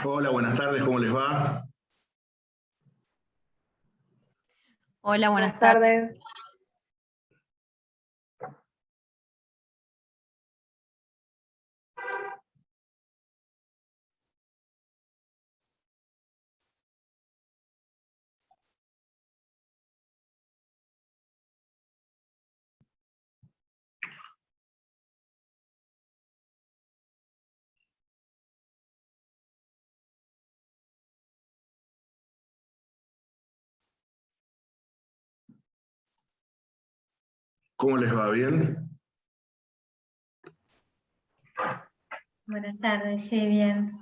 Hola, buenas tardes, ¿cómo les va? Hola, buenas Buenas tardes. ¿Cómo les va? ¿Bien? Buenas tardes, sí, bien.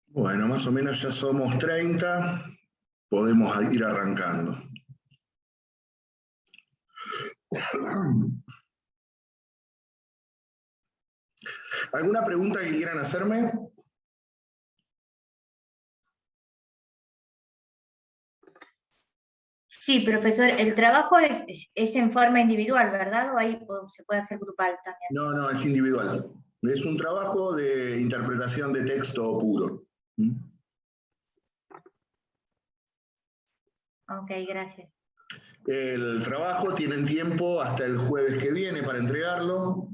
Bueno, más o menos ya somos 30, podemos ir arrancando. ¿Alguna pregunta que quieran hacerme? Sí, profesor, el trabajo es en forma individual, ¿verdad? ¿O se puede hacer grupal también? No, es individual. Es un trabajo de interpretación de texto puro. Ok, gracias. El trabajo tienen tiempo hasta el jueves que viene para entregarlo.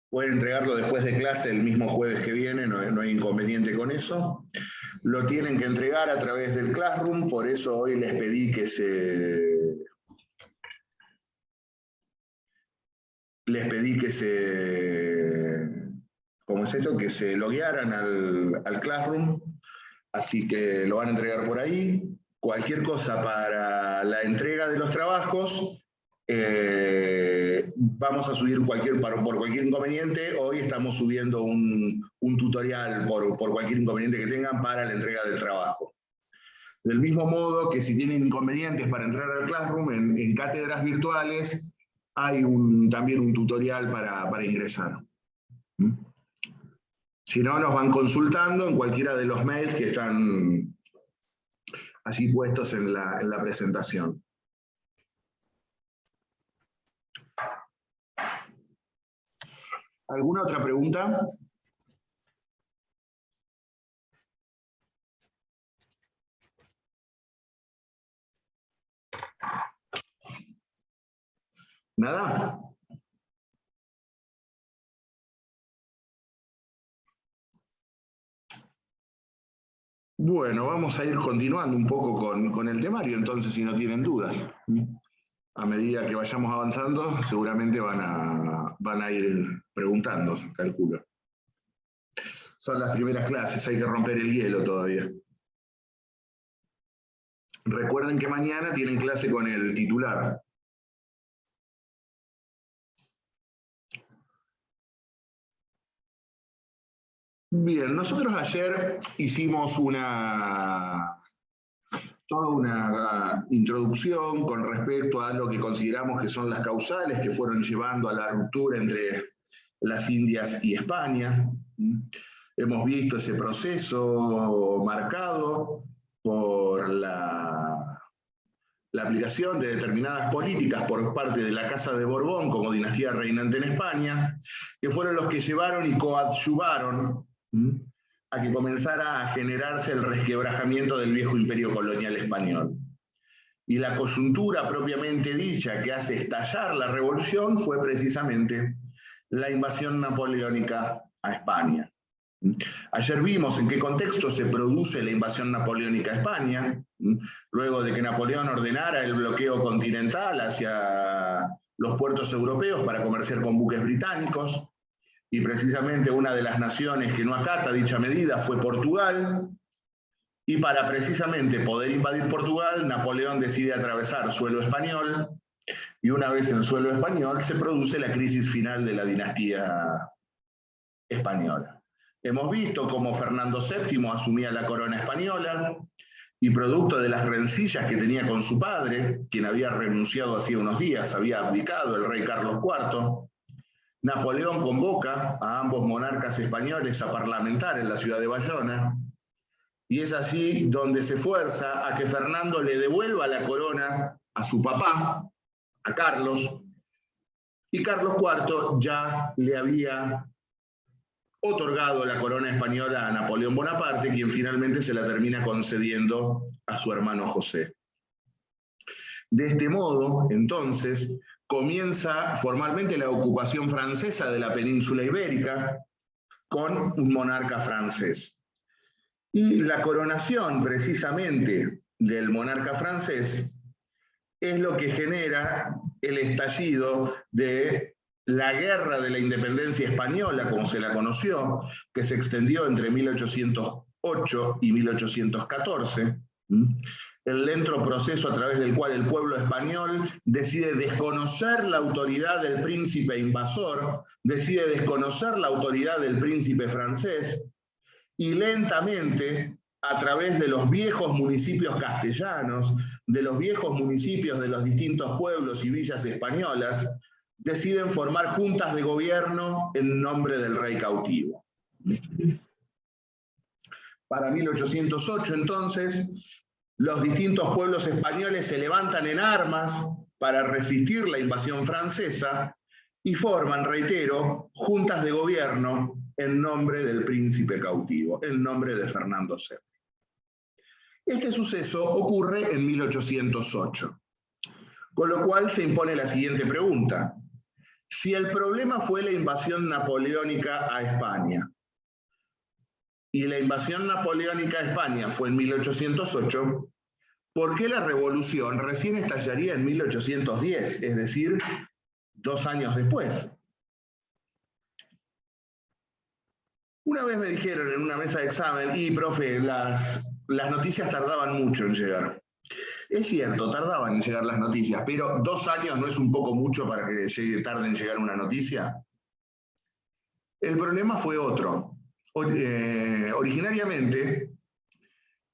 Pueden entregarlo después de clase el mismo jueves que viene, no hay inconveniente con eso. Lo tienen que entregar a través del Classroom, por eso hoy les pedí que ¿cómo es esto? Que se loguearan al Classroom, así que lo van a entregar por ahí. Cualquier cosa para la entrega de los trabajos, vamos a subir por cualquier inconveniente. Hoy estamos subiendo un tutorial por cualquier inconveniente que tengan para la entrega del trabajo. Del mismo modo que si tienen inconvenientes para entrar al Classroom, en cátedras virtuales hay también un tutorial para ingresar. Si no, nos van consultando en cualquiera de los mails que están allí puestos en la presentación. ¿Alguna otra pregunta? ¿Nada? Bueno, vamos a ir continuando un poco con el temario, entonces, si no tienen dudas. A medida que vayamos avanzando, seguramente van a ir preguntando, calculo. Son las primeras clases, hay que romper el hielo todavía. Recuerden que mañana tienen clase con el titular. Bien, nosotros ayer hicimos toda una introducción con respecto a lo que consideramos que son las causales que fueron llevando a la ruptura entre las Indias y España. Hemos visto ese proceso marcado por la aplicación de determinadas políticas por parte de la Casa de Borbón como dinastía reinante en España, que fueron los que llevaron y coadyuvaron a que comenzara a generarse el resquebrajamiento del viejo imperio colonial español. Y la coyuntura propiamente dicha que hace estallar la revolución fue precisamente la invasión napoleónica a España. Ayer vimos en qué contexto se produce la invasión napoleónica a España, luego de que Napoleón ordenara el bloqueo continental hacia los puertos europeos para comerciar con buques británicos, y precisamente una de las naciones que no acata dicha medida fue Portugal, y para precisamente poder invadir Portugal, Napoleón decide atravesar suelo español, y una vez en suelo español se produce la crisis final de la dinastía española. Hemos visto cómo Fernando VII asumía la corona española y producto de las rencillas que tenía con su padre, quien había renunciado hacía unos días, había abdicado el rey Carlos IV, Napoleón convoca a ambos monarcas españoles a parlamentar en la ciudad de Bayona, y es allí donde se fuerza a que Fernando le devuelva la corona a su papá, a Carlos, y Carlos IV ya le había otorgado la corona española a Napoleón Bonaparte, quien finalmente se la termina concediendo a su hermano José. De este modo, entonces, comienza formalmente la ocupación francesa de la península ibérica con un monarca francés. Y la coronación, precisamente, del monarca francés es lo que genera el estallido de la Guerra de la Independencia Española, como se la conoció, que se extendió entre 1808 y 1814, el lento proceso a través del cual el pueblo español decide desconocer la autoridad del príncipe invasor, decide desconocer la autoridad del príncipe francés, y lentamente, a través de los viejos municipios castellanos, de los viejos municipios de los distintos pueblos y villas españolas, deciden formar juntas de gobierno en nombre del rey cautivo. Para 1808, entonces, los distintos pueblos españoles se levantan en armas para resistir la invasión francesa y forman, reitero, juntas de gobierno en nombre del príncipe cautivo, en nombre de Fernando VII. Este suceso ocurre en 1808, con lo cual se impone la siguiente pregunta. Si el problema fue la invasión napoleónica a España, y la invasión napoleónica a España fue en 1808, ¿por qué la revolución recién estallaría en 1810, es decir, 2 años después? Una vez me dijeron en una mesa de examen, y profe, las noticias tardaban mucho en llegar. Es cierto, tardaban en llegar las noticias, pero 2 años no es un poco mucho para que tarde en llegar una noticia. El problema fue otro. Originariamente,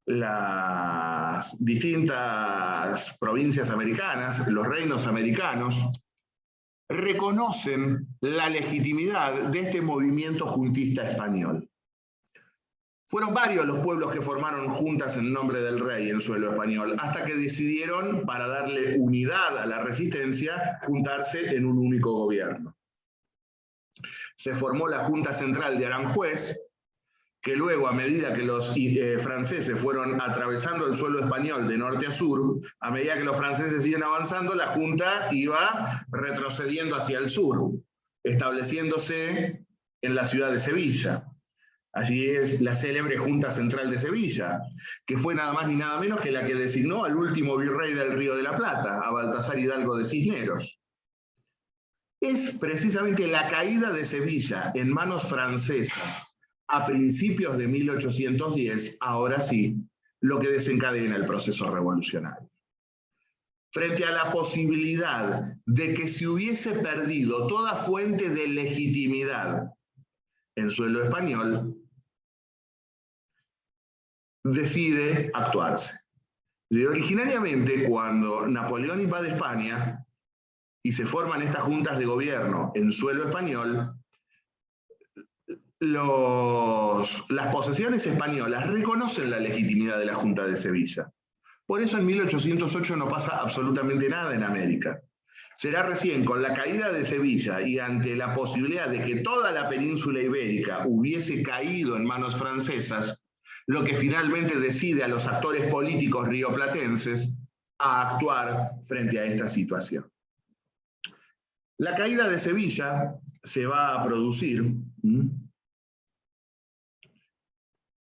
las distintas provincias americanas, los reinos americanos, reconocen la legitimidad de este movimiento juntista español. Fueron varios los pueblos que formaron juntas en nombre del rey en suelo español, hasta que decidieron, para darle unidad a la resistencia, juntarse en un único gobierno. Se formó la Junta Central de Aranjuez, que luego, a medida que los franceses fueron atravesando el suelo español de norte a sur, a medida que los franceses siguen avanzando, la Junta iba retrocediendo hacia el sur, estableciéndose en la ciudad de Sevilla. Allí es la célebre Junta Central de Sevilla, que fue nada más ni nada menos que la que designó al último virrey del Río de la Plata, a Baltasar Hidalgo de Cisneros. Es precisamente la caída de Sevilla en manos francesas a principios de 1810, ahora sí, lo que desencadena el proceso revolucionario. Frente a la posibilidad de que se hubiese perdido toda fuente de legitimidad en suelo español, decide actuarse. Originariamente, cuando Napoleón invade España y se forman estas juntas de gobierno en suelo español, las posesiones españolas reconocen la legitimidad de la Junta de Sevilla. Por eso en 1808 no pasa absolutamente nada en América. Será recién con la caída de Sevilla y ante la posibilidad de que toda la península ibérica hubiese caído en manos francesas, lo que finalmente decide a los actores políticos rioplatenses a actuar frente a esta situación. La caída de Sevilla se va a producir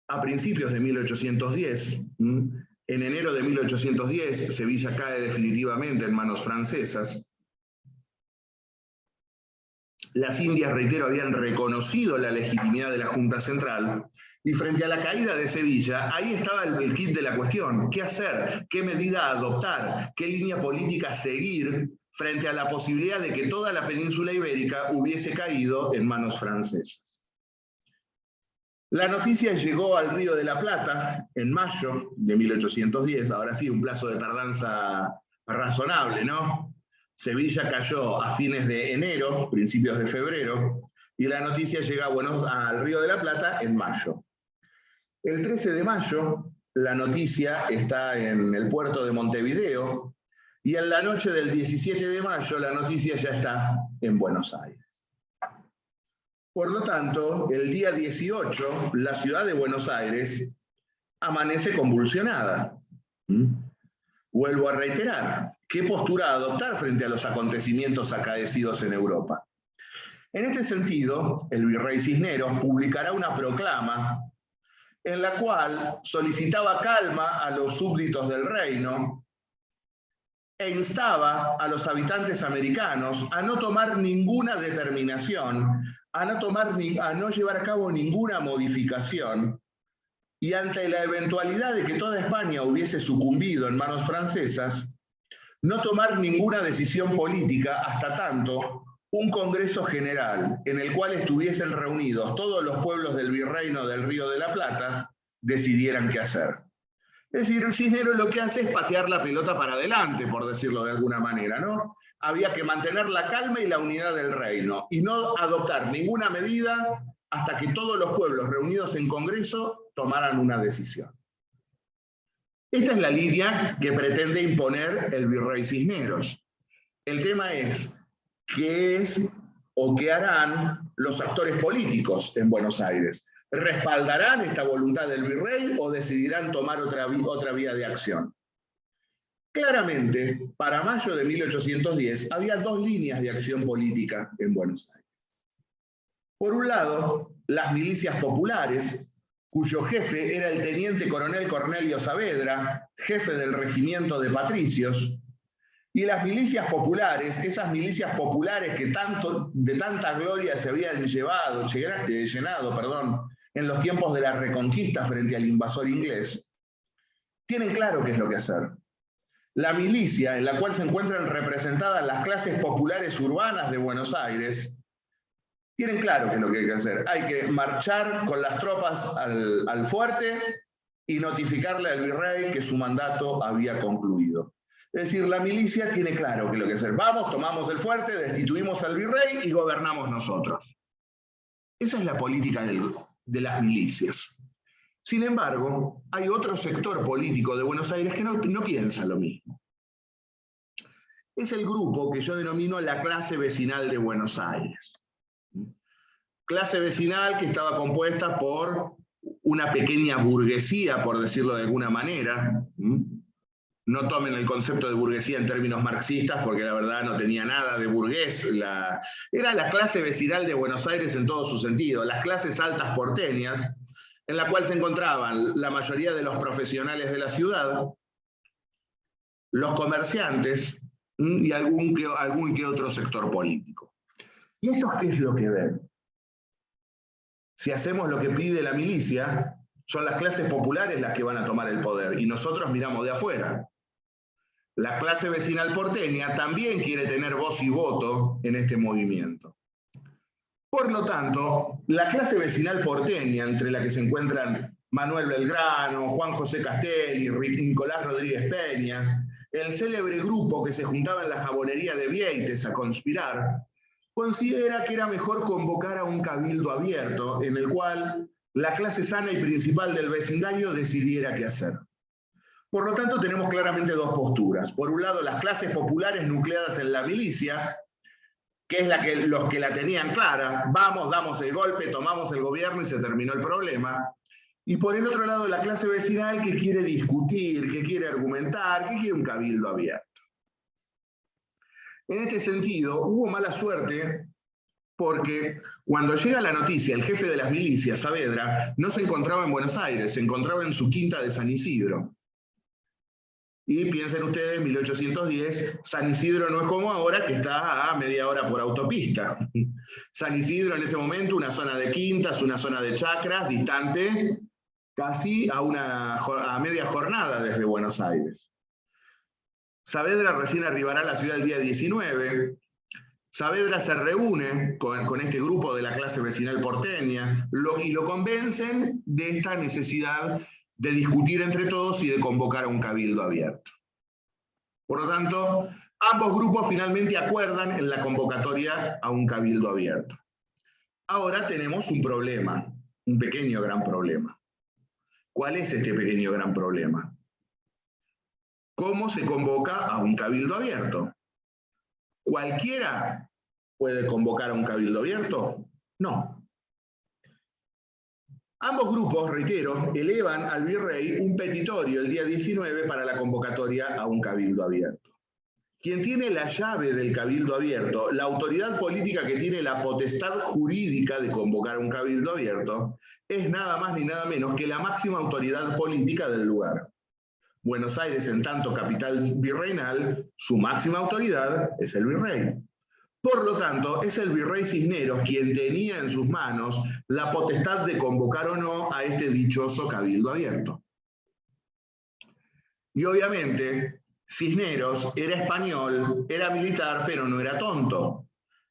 a principios de 1810. En enero de 1810, Sevilla cae definitivamente en manos francesas. Las Indias, reitero, habían reconocido la legitimidad de la Junta Central, y frente a la caída de Sevilla, ahí estaba el kit de la cuestión. ¿Qué hacer? ¿Qué medida adoptar? ¿Qué línea política seguir frente a la posibilidad de que toda la península ibérica hubiese caído en manos francesas? La noticia llegó al Río de la Plata en mayo de 1810, ahora sí, un plazo de tardanza razonable, ¿no? Sevilla cayó a fines de enero, principios de febrero, y la noticia llega al Río de la Plata en mayo. El 13 de mayo, la noticia está en el puerto de Montevideo, y en la noche del 17 de mayo, la noticia ya está en Buenos Aires. Por lo tanto, el día 18, la ciudad de Buenos Aires amanece convulsionada. Vuelvo a reiterar, ¿qué postura adoptar frente a los acontecimientos acaecidos en Europa? En este sentido, el virrey Cisneros publicará una proclama en la cual solicitaba calma a los súbditos del reino e instaba a los habitantes americanos a no tomar ninguna determinación, a no llevar a cabo ninguna modificación, y ante la eventualidad de que toda España hubiese sucumbido en manos francesas, no tomar ninguna decisión política hasta tanto un Congreso General en el cual estuviesen reunidos todos los pueblos del Virreino del Río de la Plata decidieran qué hacer. Es decir, Cisneros lo que hace es patear la pelota para adelante, por decirlo de alguna manera, ¿no? Había que mantener la calma y la unidad del reino y no adoptar ninguna medida hasta que todos los pueblos reunidos en Congreso tomaran una decisión. Esta es la línea que pretende imponer el virrey Cisneros. El tema es, ¿qué es o qué harán los actores políticos en Buenos Aires? ¿Respaldarán esta voluntad del virrey o decidirán tomar otra vía de acción? Claramente, para mayo de 1810 había dos líneas de acción política en Buenos Aires. Por un lado, las milicias populares, cuyo jefe era el teniente coronel Cornelio Saavedra, jefe del regimiento de patricios, y las milicias populares, esas milicias populares que de tanta gloria se habían llenado, en los tiempos de la Reconquista frente al invasor inglés, tienen claro qué es lo que hacer. La milicia, en la cual se encuentran representadas las clases populares urbanas de Buenos Aires, tienen claro qué es lo que hay que hacer. Hay que marchar con las tropas al fuerte y notificarle al virrey que su mandato había concluido. Es decir, la milicia tiene claro qué es lo que hacer. Vamos, tomamos el fuerte, destituimos al virrey y gobernamos nosotros. Esa es la política de las milicias. Sin embargo, hay otro sector político de Buenos Aires que no piensa lo mismo. Es el grupo que yo denomino la clase vecinal de Buenos Aires. Clase vecinal que estaba compuesta por una pequeña burguesía, por decirlo de alguna manera. No tomen el concepto de burguesía en términos marxistas, porque la verdad no tenía nada de burgués. Era la clase vecinal de Buenos Aires en todo su sentido, las clases altas porteñas, en la cual se encontraban la mayoría de los profesionales de la ciudad, los comerciantes y algún que otro sector político. ¿Y estos qué es lo que ven? Si hacemos lo que pide la milicia, son las clases populares las que van a tomar el poder, y nosotros miramos de afuera. La clase vecinal porteña también quiere tener voz y voto en este movimiento. Por lo tanto, la clase vecinal porteña, entre la que se encuentran Manuel Belgrano, Juan José Castelli, Nicolás Rodríguez Peña, el célebre grupo que se juntaba en la jabonería de Vieites a conspirar, considera que era mejor convocar a un cabildo abierto en el cual la clase sana y principal del vecindario decidiera qué hacer. Por lo tanto, tenemos claramente dos posturas. Por un lado, las clases populares nucleadas en la milicia, que es los que la tenían clara, vamos, damos el golpe, tomamos el gobierno y se terminó el problema. Y por el otro lado, la clase vecinal que quiere discutir, que quiere argumentar, que quiere un cabildo abierto. En este sentido, hubo mala suerte porque cuando llega la noticia, el jefe de las milicias, Saavedra, no se encontraba en Buenos Aires, se encontraba en su quinta de San Isidro. Y piensen ustedes, 1810, San Isidro no es como ahora, que está a media hora por autopista. San Isidro en ese momento, una zona de quintas, una zona de chacras, distante casi a media jornada desde Buenos Aires. Saavedra recién arribará a la ciudad el día 19. Saavedra se reúne con este grupo de la clase vecinal porteña y lo convencen de esta necesidad de discutir entre todos y de convocar a un cabildo abierto. Por lo tanto, ambos grupos finalmente acuerdan en la convocatoria a un cabildo abierto. Ahora tenemos un problema, un pequeño gran problema. ¿Cuál es este pequeño gran problema? ¿Cómo se convoca a un cabildo abierto? ¿Cualquiera puede convocar a un cabildo abierto? No. Ambos grupos, reitero, elevan al virrey un petitorio el día 19 para la convocatoria a un cabildo abierto. Quien tiene la llave del cabildo abierto, la autoridad política que tiene la potestad jurídica de convocar un cabildo abierto, es nada más ni nada menos que la máxima autoridad política del lugar. Buenos Aires, en tanto capital virreinal, su máxima autoridad es el virrey. Por lo tanto, es el virrey Cisneros quien tenía en sus manos la potestad de convocar o no a este dichoso cabildo abierto. Y obviamente, Cisneros era español, era militar, pero no era tonto.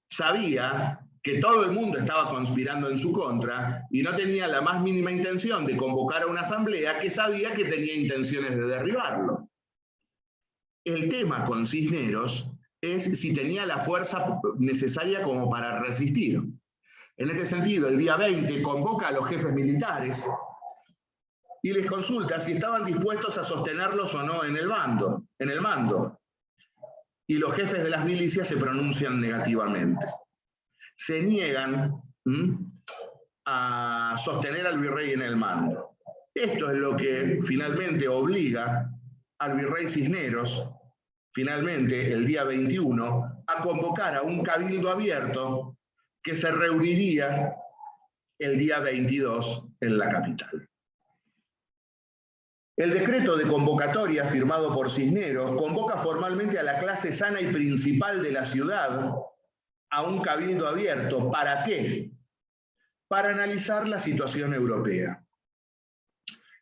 Sabía que todo el mundo estaba conspirando en su contra y no tenía la más mínima intención de convocar a una asamblea que sabía que tenía intenciones de derribarlo. El tema con Cisneros es si tenía la fuerza necesaria como para resistir. En este sentido, el día 20 convoca a los jefes militares y les consulta si estaban dispuestos a sostenerlos o no en el mando. Y los jefes de las milicias se pronuncian negativamente. Se niegan a sostener al virrey en el mando. Esto es lo que finalmente obliga al virrey Cisneros, finalmente el día 21, a convocar a un cabildo abierto que se reuniría el día 22 en la capital. El decreto de convocatoria firmado por Cisneros convoca formalmente a la clase sana y principal de la ciudad a un cabildo abierto. ¿Para qué? Para analizar la situación europea.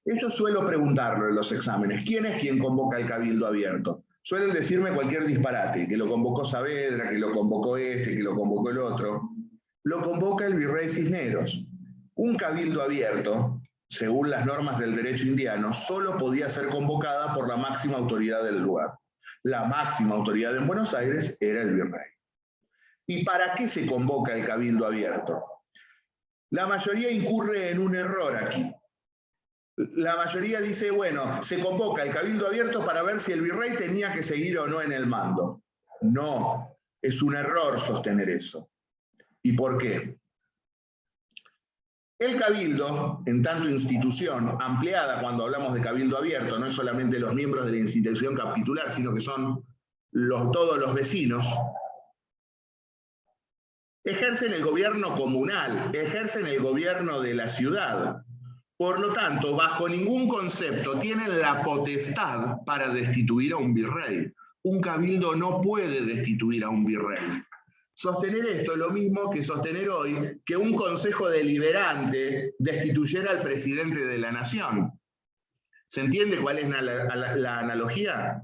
Esto suelo preguntarlo en los exámenes. ¿Quién es quien convoca el cabildo abierto? Suelen decirme cualquier disparate, que lo convocó Saavedra, que lo convocó este, que lo convocó el otro. Lo convoca el virrey Cisneros. Un cabildo abierto, según las normas del derecho indiano, solo podía ser convocada por la máxima autoridad del lugar. La máxima autoridad en Buenos Aires era el virrey. ¿Y para qué se convoca el cabildo abierto? La mayoría incurre en un error aquí. La mayoría dice, bueno, se convoca el cabildo abierto para ver si el virrey tenía que seguir o no en el mando. No, es un error sostener eso. ¿Y por qué? El cabildo, en tanto institución ampliada, cuando hablamos de cabildo abierto, no es solamente los miembros de la institución capitular, sino que son todos los vecinos, ejercen el gobierno comunal, ejercen el gobierno de la ciudad. Por lo tanto, bajo ningún concepto tienen la potestad para destituir a un virrey. Un cabildo no puede destituir a un virrey. Sostener esto es lo mismo que sostener hoy que un consejo deliberante destituyera al presidente de la nación. ¿Se entiende cuál es la analogía?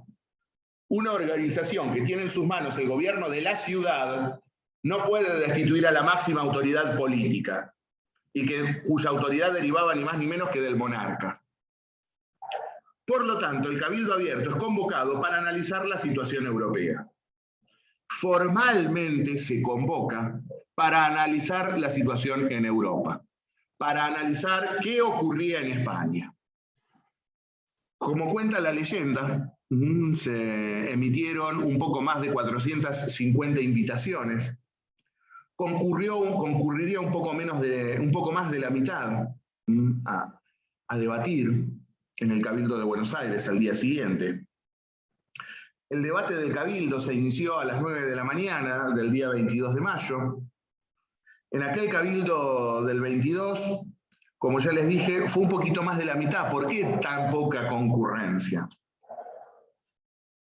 Una organización que tiene en sus manos el gobierno de la ciudad no puede destituir a la máxima autoridad política, y cuya autoridad derivaba ni más ni menos que del monarca. Por lo tanto, el cabildo abierto es convocado para analizar la situación europea. Formalmente se convoca para analizar la situación en Europa, para analizar qué ocurría en España. Como cuenta la leyenda, se emitieron un poco más de 450 invitaciones. Concurriría un poco más de la mitad a debatir en el Cabildo de Buenos Aires al día siguiente. El debate del Cabildo se inició a las 9 de la mañana del día 22 de mayo. En aquel Cabildo del 22, como ya les dije, fue un poquito más de la mitad. ¿Por qué tan poca concurrencia?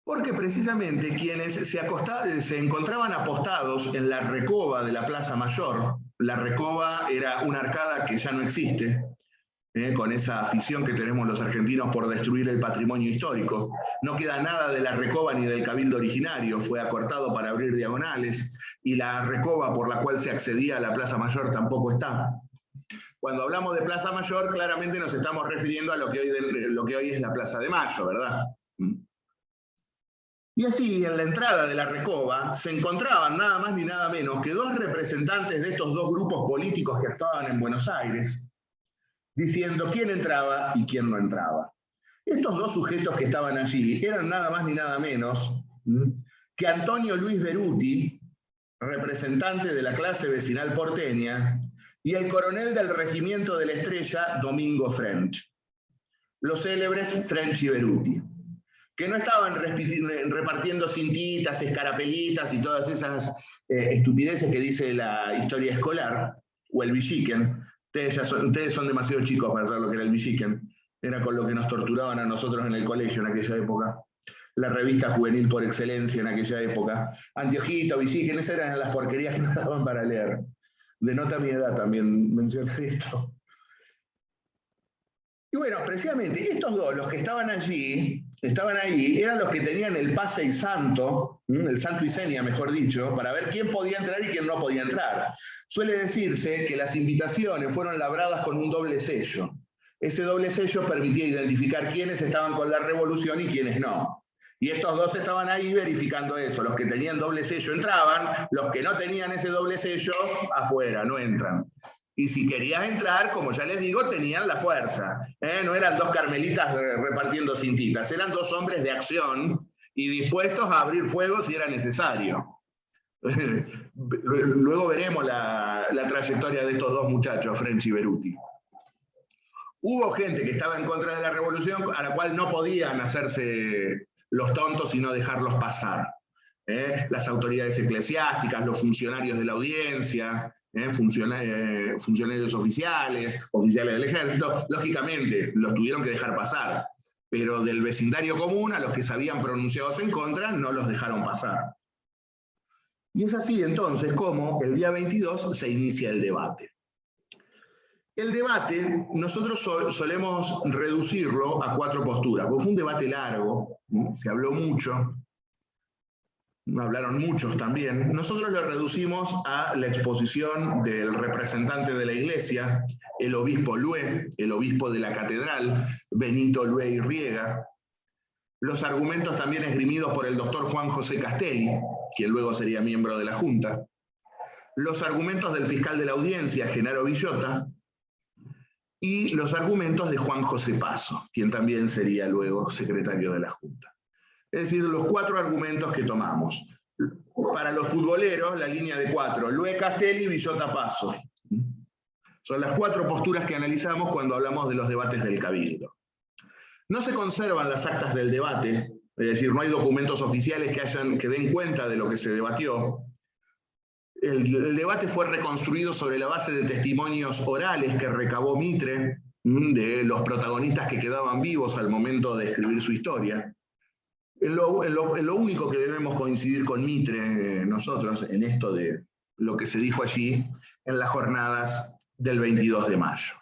Porque precisamente quienes se encontraban apostados en la Recoba de la Plaza Mayor, la Recoba era una arcada que ya no existe, con esa afición que tenemos los argentinos por destruir el patrimonio histórico. No queda nada de la Recoba ni del Cabildo originario, fue acortado para abrir diagonales, y la Recoba por la cual se accedía a la Plaza Mayor tampoco está. Cuando hablamos de Plaza Mayor, claramente nos estamos refiriendo a lo que hoy es la Plaza de Mayo, ¿verdad? Y así, en la entrada de la Recoba, se encontraban nada más ni nada menos que dos representantes de estos dos grupos políticos que actuaban en Buenos Aires, diciendo quién entraba y quién no entraba. Estos dos sujetos que estaban allí eran nada más ni nada menos que Antonio Luis Beruti, representante de la clase vecinal porteña, y el coronel del regimiento de la Estrella, Domingo French. Los célebres French y Beruti, que no estaban repartiendo cintitas, escarapelitas y todas esas estupideces que dice la historia escolar, o el Villiquen. Ustedes son demasiado chicos para saber lo que era el Villiquen. Era con lo que nos torturaban a nosotros en el colegio en aquella época. La revista juvenil por excelencia en aquella época. Anteojito, Villiquen, esas eran las porquerías que nos daban para leer. Denota mi edad también mencionar esto. Y bueno, precisamente estos dos, los que estaban ahí, eran los que tenían el pase y santo, el santo y seña, mejor dicho, para ver quién podía entrar y quién no podía entrar. Suele decirse que las invitaciones fueron labradas con un doble sello. Ese doble sello permitía identificar quiénes estaban con la revolución y quiénes no. Y estos dos estaban ahí verificando eso. Los que tenían doble sello entraban, los que no tenían ese doble sello, afuera, no entran. Y si querías entrar, como ya les digo, tenían la fuerza. No eran dos carmelitas repartiendo cintitas, eran dos hombres de acción y dispuestos a abrir fuego si era necesario. Luego veremos la trayectoria de estos dos muchachos, French y Beruti. Hubo gente que estaba en contra de la revolución, a la cual no podían hacerse los tontos y no dejarlos pasar. Las autoridades eclesiásticas, los funcionarios de la audiencia, funcionarios oficiales, oficiales del ejército, lógicamente los tuvieron que dejar pasar, pero del vecindario común a los que se habían pronunciado en contra no los dejaron pasar. Y es así entonces como el día 22 se inicia el debate. El debate nosotros solemos reducirlo a 4 posturas, porque fue un debate largo, se habló mucho, hablaron muchos también. Nosotros lo reducimos a la exposición del representante de la Iglesia, el obispo Lué, el obispo de la catedral, Benito Lué y Riega. Los argumentos también esgrimidos por el doctor Juan José Castelli, quien luego sería miembro de la Junta. Los argumentos del fiscal de la audiencia, Genaro Villota. Y los argumentos de Juan José Paso, quien también sería luego secretario de la Junta. Es decir, los 4 argumentos que tomamos. Para los futboleros, la línea de 4, Lué, Castelli, Villota, Paso. Son las 4 posturas que analizamos cuando hablamos de los debates del Cabildo. No se conservan las actas del debate, es decir, no hay documentos oficiales que den cuenta de lo que se debatió. El debate fue reconstruido sobre la base de testimonios orales que recabó Mitre, de los protagonistas que quedaban vivos al momento de escribir su historia. En lo único que debemos coincidir con Mitre, nosotros, en esto de lo que se dijo allí en las jornadas del 22 de mayo.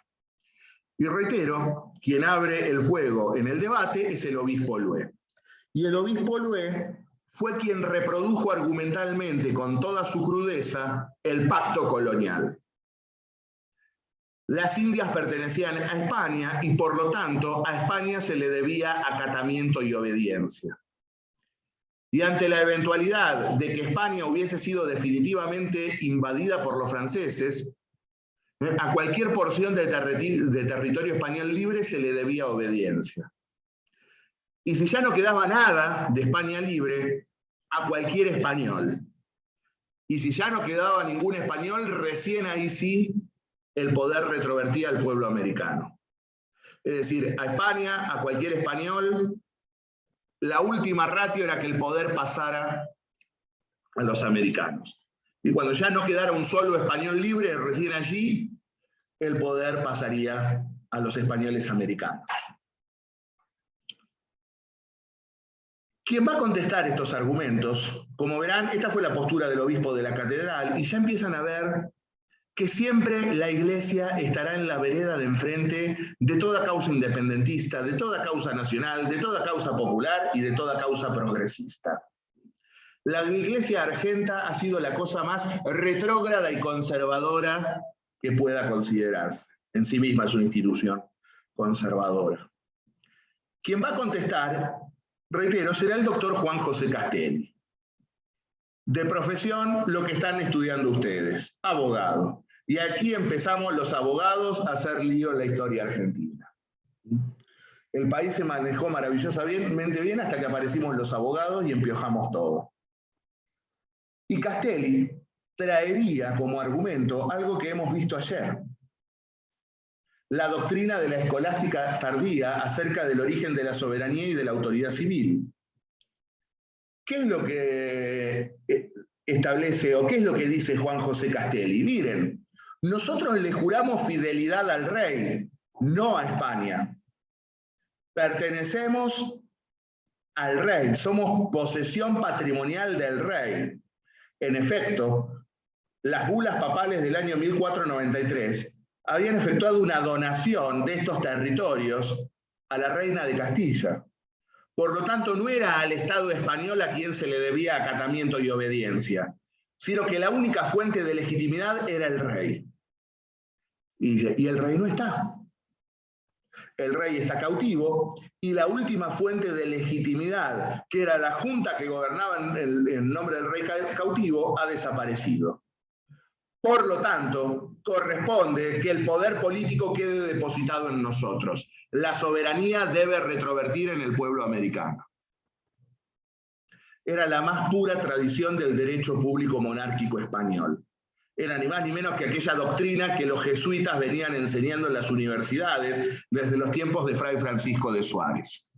Y reitero, quien abre el fuego en el debate es el obispo Lué. Y el obispo Lué fue quien reprodujo argumentalmente con toda su crudeza el pacto colonial. Las Indias pertenecían a España y por lo tanto a España se le debía acatamiento y obediencia. Y ante la eventualidad de que España hubiese sido definitivamente invadida por los franceses, a cualquier porción de territorio español libre se le debía obediencia. Y si ya no quedaba nada de España libre, a cualquier español. Y si ya no quedaba ningún español, recién ahí sí el poder retrovertía al pueblo americano. Es decir, a España, a cualquier español, la última ratio era que el poder pasara a los americanos. Y cuando ya no quedara un solo español libre, recién allí el poder pasaría a los españoles americanos. Quien va a contestar estos argumentos, como verán, esta fue la postura del obispo de la catedral, y ya empiezan a ver que siempre la Iglesia estará en la vereda de enfrente de toda causa independentista, de toda causa nacional, de toda causa popular y de toda causa progresista. La Iglesia argenta ha sido la cosa más retrógrada y conservadora que pueda considerarse. En sí misma es una institución conservadora. Quien va a contestar, reitero, será el doctor Juan José Castelli. De profesión, lo que están estudiando ustedes, abogado. Y aquí empezamos los abogados a hacer lío en la historia argentina. El país se manejó maravillosamente bien hasta que aparecimos los abogados y empiojamos todo. Y Castelli, traería como argumento algo que hemos visto ayer. La doctrina de la escolástica tardía acerca del origen de la soberanía y de la autoridad civil. ¿Qué es lo que establece o qué es lo que dice Juan José Castelli? Miren, nosotros le juramos fidelidad al rey, no a España. Pertenecemos al rey, somos posesión patrimonial del rey. En efecto, las bulas papales del año 1493 habían efectuado una donación de estos territorios a la reina de Castilla. Por lo tanto, no era al Estado español a quien se le debía acatamiento y obediencia, sino que la única fuente de legitimidad era el rey. Y el rey no está. El rey está cautivo, y la última fuente de legitimidad, que era la junta que gobernaba en nombre del rey cautivo, ha desaparecido. Por lo tanto, corresponde que el poder político quede depositado en nosotros. La soberanía debe retrovertir en el pueblo americano. Era la más pura tradición del derecho público monárquico español. Era ni más ni menos que aquella doctrina que los jesuitas venían enseñando en las universidades desde los tiempos de Fray Francisco de Suárez.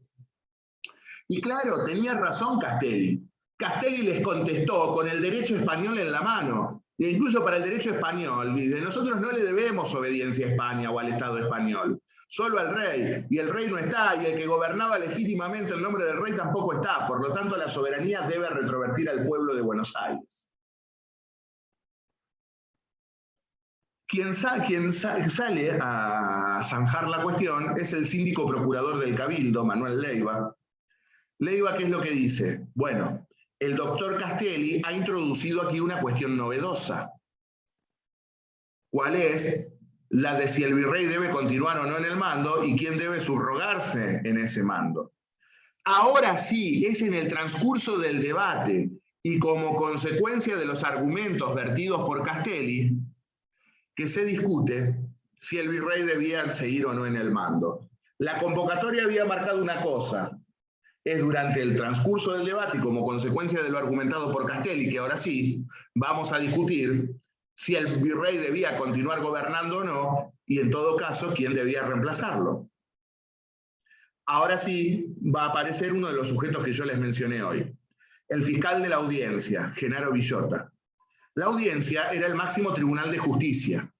Y claro, tenía razón Castelli. Castelli les contestó con el derecho español en la mano. E incluso para el derecho español, dice, nosotros no le debemos obediencia a España o al Estado español, solo al rey, y el rey no está, y el que gobernaba legítimamente en nombre del rey tampoco está, por lo tanto la soberanía debe retrovertir al pueblo de Buenos Aires. Quien sale a zanjar la cuestión es el síndico procurador del Cabildo, Manuel Leiva. Leiva, ¿qué es lo que dice? Bueno, el doctor Castelli ha introducido aquí una cuestión novedosa. ¿Cuál es? La de si el virrey debe continuar o no en el mando y quién debe subrogarse en ese mando. Ahora sí, es en el transcurso del debate y como consecuencia de los argumentos vertidos por Castelli que se discute si el virrey debía seguir o no en el mando. La convocatoria había marcado una cosa. Es durante el transcurso del debate y como consecuencia de lo argumentado por Castelli, que ahora sí, vamos a discutir si el virrey debía continuar gobernando o no, y en todo caso, quién debía reemplazarlo. Ahora sí, va a aparecer uno de los sujetos que yo les mencioné hoy. El fiscal de la audiencia, Genaro Villota. La audiencia era el máximo tribunal de justicia.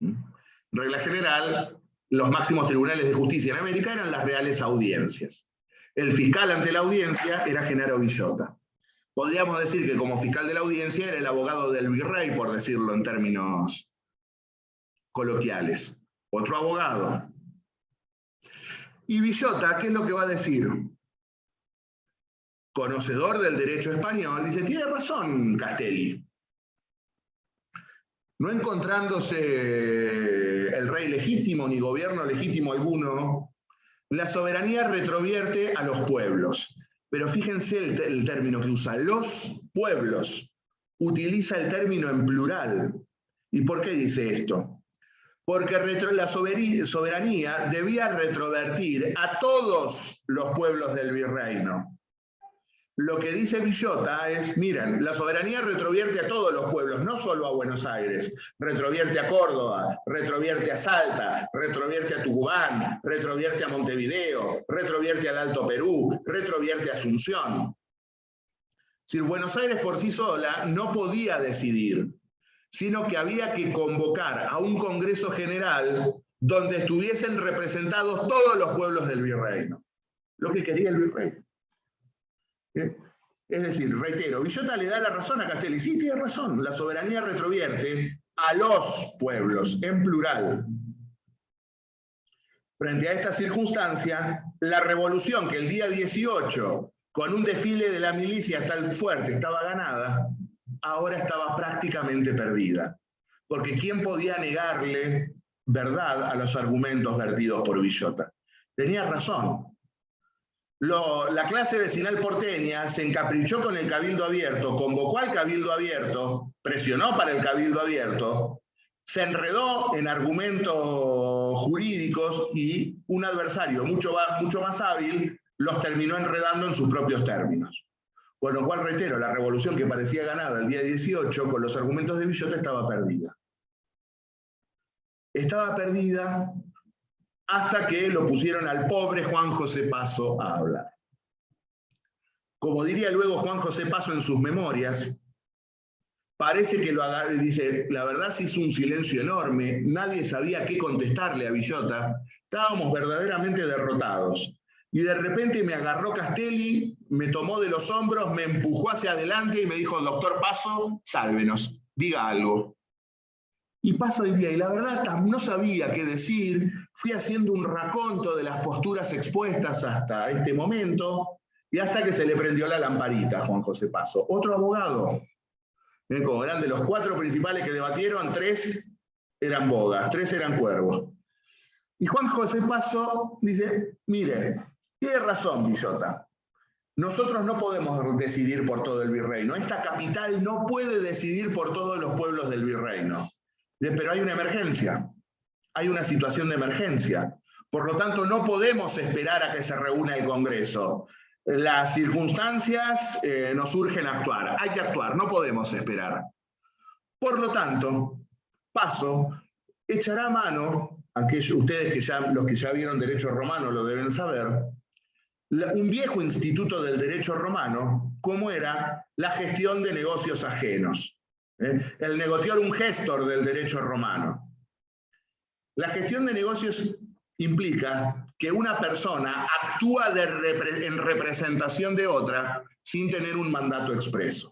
En regla general, los máximos tribunales de justicia en América eran las reales audiencias. El fiscal ante la audiencia era Genaro Villota. Podríamos decir que como fiscal de la audiencia era el abogado del virrey, por decirlo en términos coloquiales. Otro abogado. Y Villota, ¿qué es lo que va a decir? Conocedor del derecho español, dice, tiene razón Castelli. No encontrándose el rey legítimo ni gobierno legítimo alguno, la soberanía retrovierte a los pueblos. Pero fíjense el término que usa, los pueblos. Utiliza el término en plural. ¿Y por qué dice esto? Porque la soberanía debía retrovertir a todos los pueblos del virreino. Lo que dice Villota es, miren, la soberanía retrovierte a todos los pueblos, no solo a Buenos Aires, retrovierte a Córdoba, retrovierte a Salta, retrovierte a Tucumán, retrovierte a Montevideo, retrovierte al Alto Perú, retrovierte a Asunción. Es decir, Buenos Aires por sí sola no podía decidir, sino que había que convocar a un Congreso General donde estuviesen representados todos los pueblos del virreino, lo que quería el virrey. Es decir, reitero, Villota le da la razón a Castelli. Sí, tiene razón, la soberanía retrovierte a los pueblos, en plural. Frente a esta circunstancia, la revolución que el día 18, con un desfile de la milicia hasta el fuerte, estaba ganada, ahora estaba prácticamente perdida. Porque ¿quién podía negarle verdad a los argumentos vertidos por Villota? Tenía razón. La clase vecinal porteña se encaprichó con el Cabildo Abierto, convocó al Cabildo Abierto, presionó para el Cabildo Abierto, se enredó en argumentos jurídicos y un adversario mucho más hábil los terminó enredando en sus propios términos. Con lo cual, reitero, la revolución que parecía ganada el día 18, con los argumentos de Villota, estaba perdida. Estaba perdida hasta que lo pusieron al pobre Juan José Paso a hablar. Como diría luego Juan José Paso en sus memorias, parece que dice, la verdad se hizo un silencio enorme, nadie sabía qué contestarle a Villota, estábamos verdaderamente derrotados. Y de repente me agarró Castelli, me tomó de los hombros, me empujó hacia adelante y me dijo, doctor Paso, sálvenos, diga algo. Y Paso diría, y la verdad no sabía qué decir, fui haciendo un raconto de las posturas expuestas hasta este momento, y hasta que se le prendió la lamparita a Juan José Paso. Otro abogado, como eran de los 4 principales que debatieron, 3 eran bogas, 3 eran cuervos. Y Juan José Paso dice, mire, tiene razón Villota, nosotros no podemos decidir por todo el virreino, esta capital no puede decidir por todos los pueblos del virreino, pero hay una emergencia, hay una situación de emergencia, por lo tanto no podemos esperar a que se reúna el Congreso. Las circunstancias nos urgen actuar, hay que actuar, no podemos esperar. Por lo tanto, Paso echará mano, ustedes los que ya vieron derecho romano lo deben saber, un viejo instituto del derecho romano, como era la gestión de negocios ajenos. El negotiorum gestor del derecho romano. La gestión de negocios implica que una persona actúa en representación de otra sin tener un mandato expreso.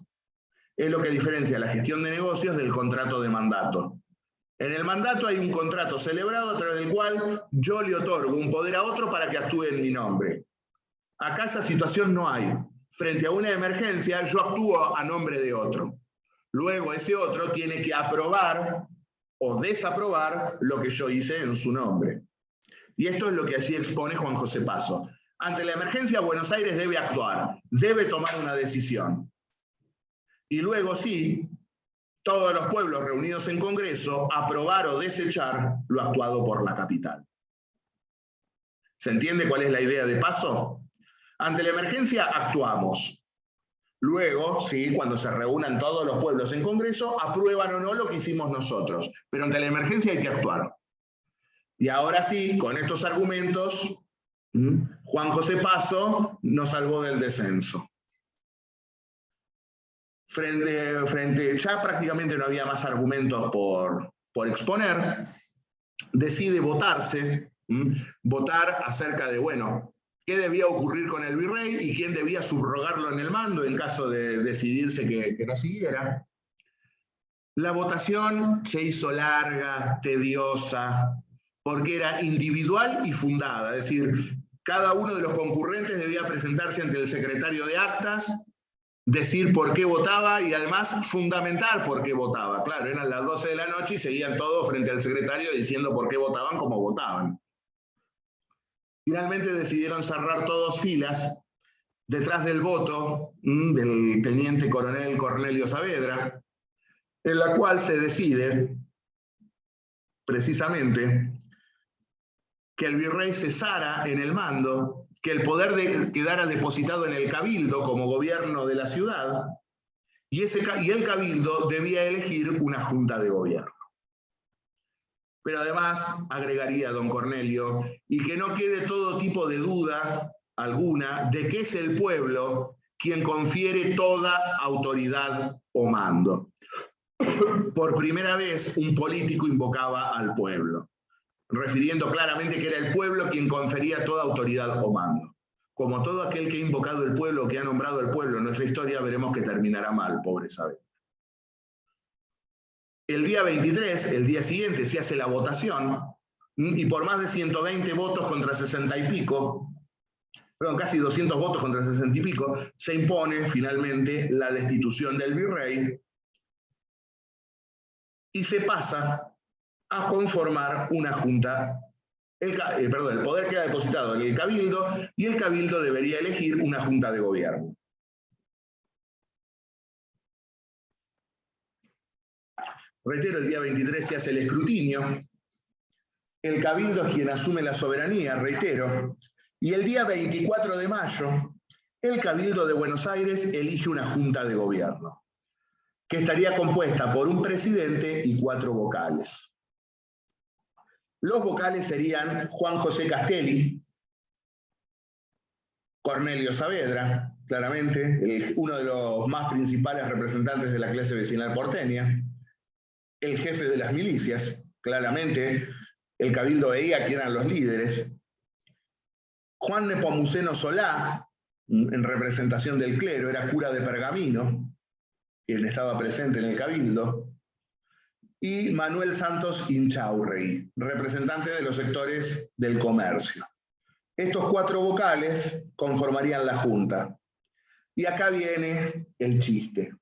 Es lo que diferencia la gestión de negocios del contrato de mandato. En el mandato hay un contrato celebrado a través del cual yo le otorgo un poder a otro para que actúe en mi nombre. Acá esa situación no hay. Frente a una emergencia, yo actúo a nombre de otro. Luego ese otro tiene que aprobar o desaprobar lo que yo hice en su nombre. Y esto es lo que así expone Juan José Paso. Ante la emergencia, Buenos Aires debe actuar, debe tomar una decisión. Y luego sí, todos los pueblos reunidos en Congreso, aprobar o desechar lo actuado por la capital. ¿Se entiende cuál es la idea de Paso? Ante la emergencia actuamos. Luego, sí, cuando se reúnan todos los pueblos en Congreso, aprueban o no lo que hicimos nosotros. Pero ante la emergencia hay que actuar. Y ahora sí, con estos argumentos, Juan José Paso nos salvó del descenso. Ya prácticamente no había más argumentos por exponer, decide votar acerca de, bueno, qué debía ocurrir con el virrey y quién debía subrogarlo en el mando en caso de decidirse que no siguiera. La votación se hizo larga, tediosa, porque era individual y fundada, es decir, cada uno de los concurrentes debía presentarse ante el secretario de actas, decir por qué votaba y además fundamentar por qué votaba. Claro, eran las 12 de la noche y seguían todos frente al secretario diciendo por qué votaban como votaban. Finalmente decidieron cerrar todos filas detrás del voto del teniente coronel Cornelio Saavedra, en la cual se decide precisamente que el virrey cesara en el mando, que el poder quedara depositado en el cabildo como gobierno de la ciudad, y el cabildo debía elegir una junta de gobierno. Pero además, agregaría don Cornelio, y que no quede todo tipo de duda alguna de que es el pueblo quien confiere toda autoridad o mando. Por primera vez, un político invocaba al pueblo, refiriendo claramente que era el pueblo quien confería toda autoridad o mando. Como todo aquel que ha invocado el pueblo, que ha nombrado el pueblo en nuestra historia, veremos que terminará mal, pobre Saavedra. El día 23, el día siguiente, se hace la votación, y por más de 120 votos contra 60 y pico, perdón, casi 200 votos contra 60 y pico, se impone finalmente la destitución del virrey, y se pasa a conformar una junta. El poder queda depositado en el cabildo, y el cabildo debería elegir una junta de gobierno. Reitero, el día 23 se hace el escrutinio, el cabildo es quien asume la soberanía, reitero, y el día 24 de mayo el Cabildo de Buenos Aires elige una junta de gobierno, que estaría compuesta por un presidente y 4 vocales. Los vocales serían Juan José Castelli, Cornelio Saavedra, claramente, uno de los más principales representantes de la clase vecinal porteña, el jefe de las milicias, claramente, el Cabildo veía quién eran los líderes, Juan Nepomuceno Solá, en representación del clero, era cura de Pergamino, quien estaba presente en el Cabildo, y Manuel Santos Inchaurrey, representante de los sectores del comercio. Estos 4 vocales conformarían la Junta. Y acá viene el chiste.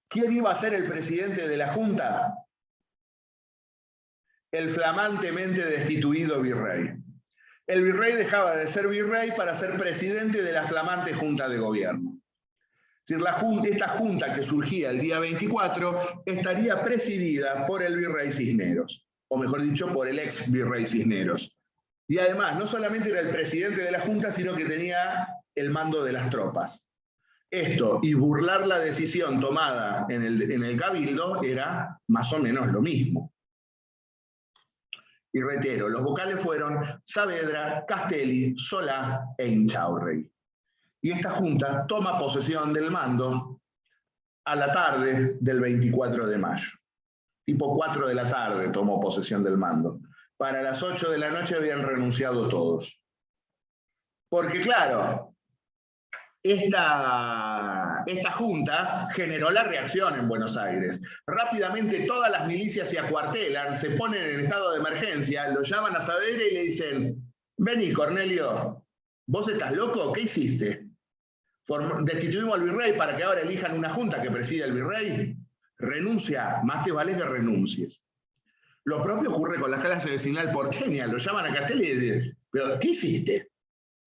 ¿Quién iba a ser el presidente de la Junta? El flamantemente destituido virrey. El virrey dejaba de ser virrey para ser presidente de la flamante Junta de Gobierno. Es decir, esta Junta que surgía el día 24 estaría presidida por el virrey Cisneros, o mejor dicho, por el ex virrey Cisneros. Y además, no solamente era el presidente de la Junta, sino que tenía el mando de las tropas. Esto y burlar la decisión tomada en el Cabildo era más o menos lo mismo. Y reitero, los vocales fueron Saavedra, Castelli, Solá e Inchaurrey. Y esta Junta toma posesión del mando a la tarde del 24 de mayo. Tipo 4 de la tarde tomó posesión del mando. Para las 8 de la noche habían renunciado todos. Porque claro, esta Junta generó la reacción en Buenos Aires. Rápidamente todas las milicias se acuartelan, se ponen en estado de emergencia, lo llaman a Saavedra y le dicen: vení, Cornelio, ¿vos estás loco? ¿Qué hiciste? ¿Destituimos al virrey para que ahora elijan una junta que presida el virrey? Renuncia, más te vale que renuncies. Lo propio ocurre con la clase vecinal porteña, lo llaman a Castelli y dicen: ¿pero qué hiciste?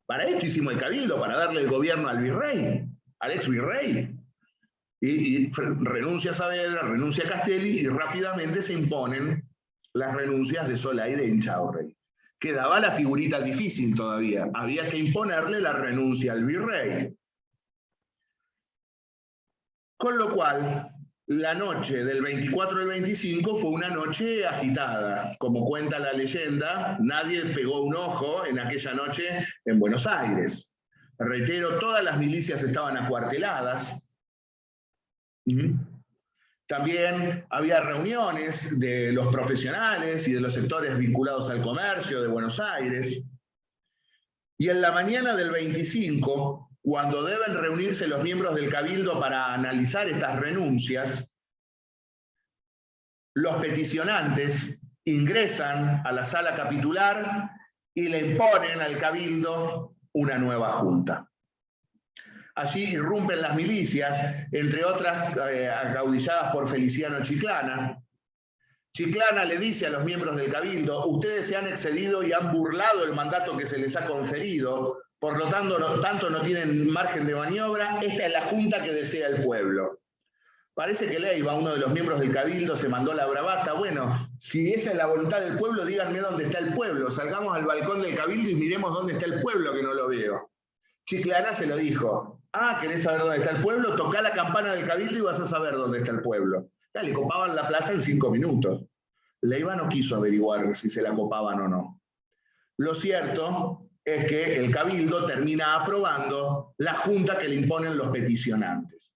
Para esto hicimos el Cabildo, para darle el gobierno al virrey, al ex virrey. Y renuncia Saavedra, renuncia Castelli, y rápidamente se imponen las renuncias de Solá y de Inchaurrey. Quedaba la figurita difícil todavía, había que imponerle la renuncia al virrey. Con lo cual, la noche del 24 al 25 fue una noche agitada. Como cuenta la leyenda, nadie pegó un ojo en aquella noche en Buenos Aires. Reitero, todas las milicias estaban acuarteladas. También había reuniones de los profesionales y de los sectores vinculados al comercio de Buenos Aires. Y en la mañana del 25, cuando deben reunirse los miembros del Cabildo para analizar estas renuncias, los peticionantes ingresan a la sala capitular y le imponen al Cabildo una nueva junta. Allí irrumpen las milicias, entre otras acaudilladas por Feliciano Chiclana. Chiclana le dice a los miembros del Cabildo: ustedes se han excedido y han burlado el mandato que se les ha conferido, por lo tanto no tienen margen de maniobra, esta es la junta que desea el pueblo. Parece que Leiva, uno de los miembros del Cabildo, se mandó la bravata: bueno, si esa es la voluntad del pueblo, díganme dónde está el pueblo, salgamos al balcón del Cabildo y miremos dónde está el pueblo, que no lo veo. Chiclana se lo dijo: ah, ¿querés saber dónde está el pueblo? Tocá la campana del Cabildo y vas a saber dónde está el pueblo. Ya le copaban la plaza en 5 minutos. Leiva no quiso averiguar si se la copaban o no. Lo cierto es que el Cabildo termina aprobando la junta que le imponen los peticionantes.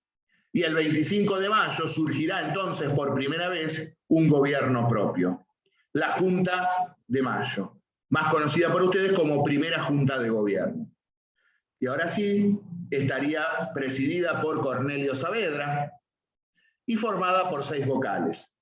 Y el 25 de mayo surgirá entonces por primera vez un gobierno propio. La Junta de Mayo, más conocida por ustedes como Primera Junta de Gobierno. Y ahora sí, estaría presidida por Cornelio Saavedra y formada por 6 vocales.